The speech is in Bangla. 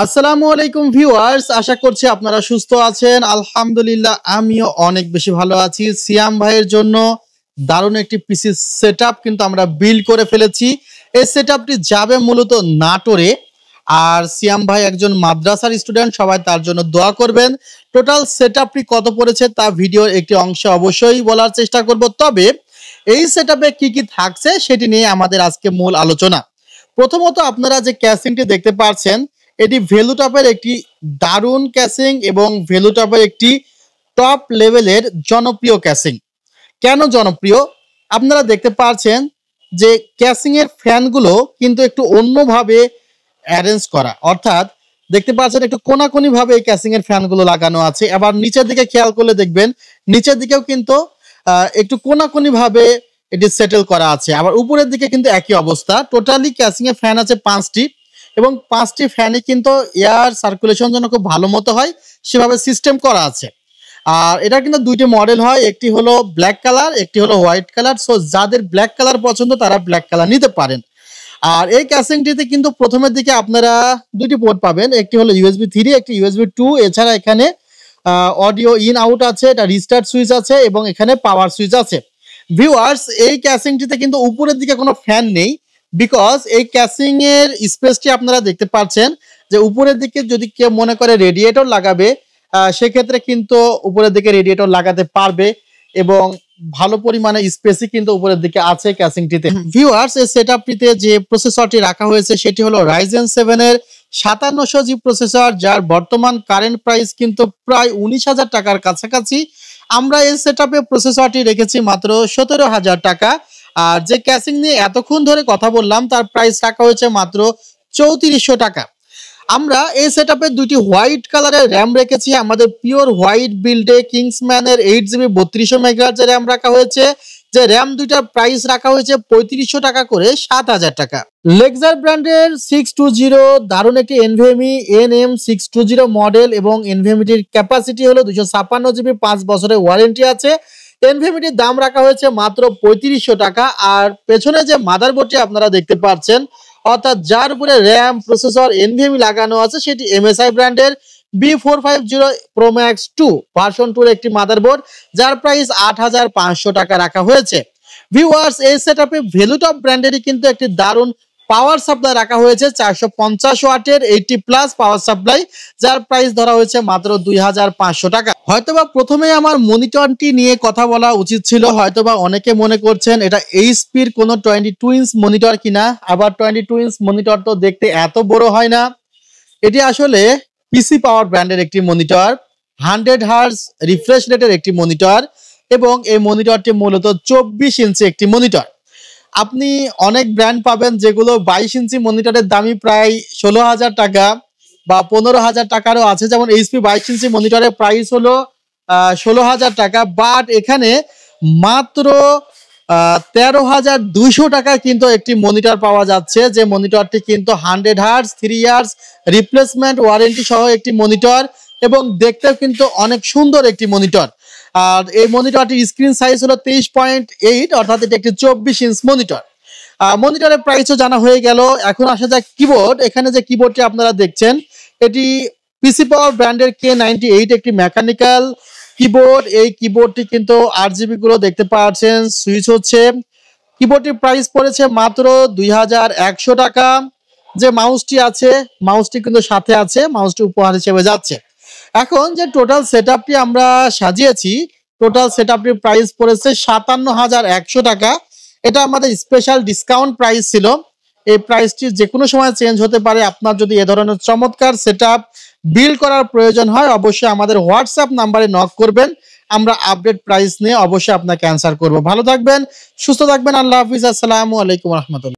আসসালামু আলাইকুম ভিউয়ার্স, আশা করছি আপনারা সুস্থ আছেন। আলহামদুলিল্লাহ আমিও অনেক বেশি ভালো আছি। সিয়াম ভাইয়ের জন্য দারুণ একটি পিসি সেটআপ কিন্তু আমরা বিল্ড করে ফেলেছি। এই সেটআপটি যাবে মূলত নাটোরে। আর সিয়াম ভাই একজন মাদ্রাসার স্টুডেন্ট, সবাই তার জন্য দোয়া করবেন। টোটাল সেটআপটি কত পড়েছে তা ভিডিওর একটি অংশে অবশ্যই বলার চেষ্টা করব। তবে এই সেটআপে কি থাকছে সেটি নিয়ে আমাদের আজকে মূল আলোচনা। প্রথমত আপনারা যে ক্যাসিংটি দেখতে পাচ্ছেন, এটি ভেলুটপের একটি দারুণ ক্যাসিং এবং ভেলুটপের একটি টপ লেভেলের জনপ্রিয় ক্যাসিং। কেন জনপ্রিয়? আপনারা দেখতে পাচ্ছেন যে ক্যাসিং এর ফ্যানগুলো কিন্তু একটু অন্যভাবে অ্যারেঞ্জ করা, অর্থাৎ দেখতে পাচ্ছেন একটু কোনাকুনি ভাবে এই ক্যাসিং এর ফ্যানগুলো লাগানো আছে। আবার নিচের দিকে খেয়াল করলে দেখবেন নিচের দিকেও কিন্তু একটু কোনাকুনি ভাবে এটি সেটেল করা আছে। আবার উপরের দিকে কিন্তু একই অবস্থা। টোটালি ক্যাসিং এর ফ্যান আছে 5টি এবং 5টি ফ্যানে কিন্তু এয়ার সার্কুলেশন যেন খুব ভালো মতো হয় সেভাবে সিস্টেম করা আছে। আর এটা কিন্তু দুইটি মডেল হয়, একটি হলো ব্ল্যাক কালার, একটি হলো হোয়াইট কালার। সো যাদের ব্ল্যাক কালার পছন্দ তারা ব্ল্যাক কালার নিতে পারেন। আর এই ক্যাসিংটিতে কিন্তু প্রথমের দিকে আপনারা দুটি পোর্ট পাবেন, একটি হলো ইউএসবি 3, একটি ইউএসবি 2। এছাড়া এখানে অডিও ইন আউট আছে, এটা রিস্টার্ট সুইচ আছে এবং এখানে পাওয়ার সুইচ আছে। ভিউয়ার্স, এই ক্যাসিংটিতে কিন্তু উপরের দিকে কোনো ফ্যান নেই, বিকজ এই ক্যাসিং এর স্পেসটি আপনারা দেখতে পাচ্ছেন যে উপরের দিকে যদি কেউ মনে করে রেডিয়েটর লাগাবে সেক্ষেত্রে কিন্তু উপরের দিকে রেডিয়েটর লাগাতে পারবে এবং ভালো পরিমাণে স্পেসই কিন্তু উপরের দিকে আছে ক্যাসিংটিতে। ভিউয়ার্স, এই সেটআপটিতে যে প্রসেসরটি রাখা হয়েছে সেটি হলো Ryzen 7 এর 5700G প্রসেসর, যার বর্তমান কারেন্ট প্রাইস কিন্তু প্রায় 19,000 টাকার কাছাকাছি। আমরা এই সেটআপে প্রসেসরটি রেখেছি মাত্র 17,000 টাকা। আর যে ক্যাসিং নিয়ে এতক্ষণ ধরে কথা বললাম তার প্রাইস রাখা হয়েছে মাত্র 3400 টাকা। আমরা এই সেটআপে দুটি হোয়াইট কালারের র্যাম রেখেছি। আমাদের পিওর হোয়াইট বিল্ডে কিংসম্যানের 8GB 3200 মেগাহার্জ র্যাম রাখা হয়েছে। যে র্যাম দুইটার প্রাইস রাখা হয়েছে 3500 টাকা করে 7000 টাকা। লেক্সার ব্র্যান্ডের 620 দারুণ একটি NVMe NM620 মডেল এবং NVMeটির ক্যাপাসিটি হলো 256GB, 5 বছরের ওয়ারেন্টি আছে। NVMeটির দাম রাখা হয়েছে মাত্র 3500 টাকা। আর পেছনে যে মাদারবোর্ডটি আপনারা দেখতে পাচ্ছেন, অর্থাৎ যার উপরে র্যাম প্রসেসর NVMe লাগানো আছে, সেটি MSI ব্র্যান্ডের B450 Pro Max 2 ভার্সন 2 এর একটি মাদারবোর্ড, যার প্রাইস 8500 টাকা রাখা হয়েছে। ভিউয়ার্স, এই সেটআপে ভেলুটপ ব্র্যান্ডেরই কিন্তু একটি দারুণ পাওয়ার সাপ্লাই রাখা হয়েছে 450 ওয়াটের 80+ পাওয়ার সাপ্লাই, যার প্রাইস ধরা হয়েছে মাত্র 2500 টাকা। হয়তোবা প্রথমেই আমার মনিটরটি নিয়ে কথা বলা উচিত ছিল। হয়তোবা অনেকে মনে করছেন এটা এইচপির কোনো 22 ইঞ্চ মনিটর কিনা। আবার 22 ইঞ্চ মনিটর তো দেখতে এত বড় হয় না। এটি আসলে পিসি পাওয়ার ব্র্যান্ডের একটি মনিটর, 100 হার্জ রিফ্রেশ রেটের একটি মনিটর এবং এই মনিটরটি মূলত 24 ইঞ্চি একটি মনিটর। আপনি অনেক ব্র্যান্ড পাবেন যেগুলো 22 ইঞ্চি মনিটরের দামই প্রায় 16,000 টাকা বা 15,000 টাকারও আছে। যেমন এইচপি 22 ইঞ্চি মনিটরের প্রাইস হলো 16,000 টাকা, বাট এখানে মাত্র 13,200 টাকা কিন্তু একটি মনিটর পাওয়া যাচ্ছে। যে মনিটরটি কিন্তু 100 হার্জ 3 ইয়ার্স রিপ্লেসমেন্ট ওয়ারেন্টি সহ একটি মনিটর এবং দেখতেও কিন্তু অনেক সুন্দর একটি মনিটর। আর এই মনিটরটির স্ক্রিন সাইজ হলো 23.8, অর্থাৎ এটি একটি 24 ইঞ্চ মনিটর। মনিটরের প্রাইসও জানা হয়ে গেল। এখন আসা যাক কিবোর্ড। এখানে যে কিবোর্ডটি আপনারা দেখছেন এটি পিসি পাওয়ার ব্র্যান্ডের K98 একটি মেকানিক্যাল কিবোর্ড। এই কিবোর্ডটি কিন্তু RGB গুলো দেখতে পাচ্ছেন সুইচ হচ্ছে। কিবোর্ডটির প্রাইস পড়েছে মাত্র 2100 টাকা। যে মাউসটি আছে, মাউসটি কিন্তু সাথে আছে, মাউসটি উপহার হিসেবে যাচ্ছে। এখন যে টোটাল সেটআপটি আমরা সাজিয়েছি, টোটাল সেটআপটির প্রাইস পড়েছে 57,100 টাকা। এটা আমাদের স্পেশাল ডিসকাউন্ট প্রাইস ছিল। এই প্রাইসটি যে কোনো সময় চেঞ্জ হতে পারে। আপনার যদি এ ধরনের চমৎকার সেটআপ বিল্ড করার প্রয়োজন হয় অবশ্যই আমাদের হোয়াটসঅ্যাপ নাম্বারে নক করবেন। আমরা আপডেট প্রাইস নিয়ে অবশ্যই আপনাকে অ্যান্সার করব। ভালো থাকবেন, সুস্থ থাকবেন। আল্লাহ হাফিজ। আসসালামু আলাইকুম রহমতুল্লাহ।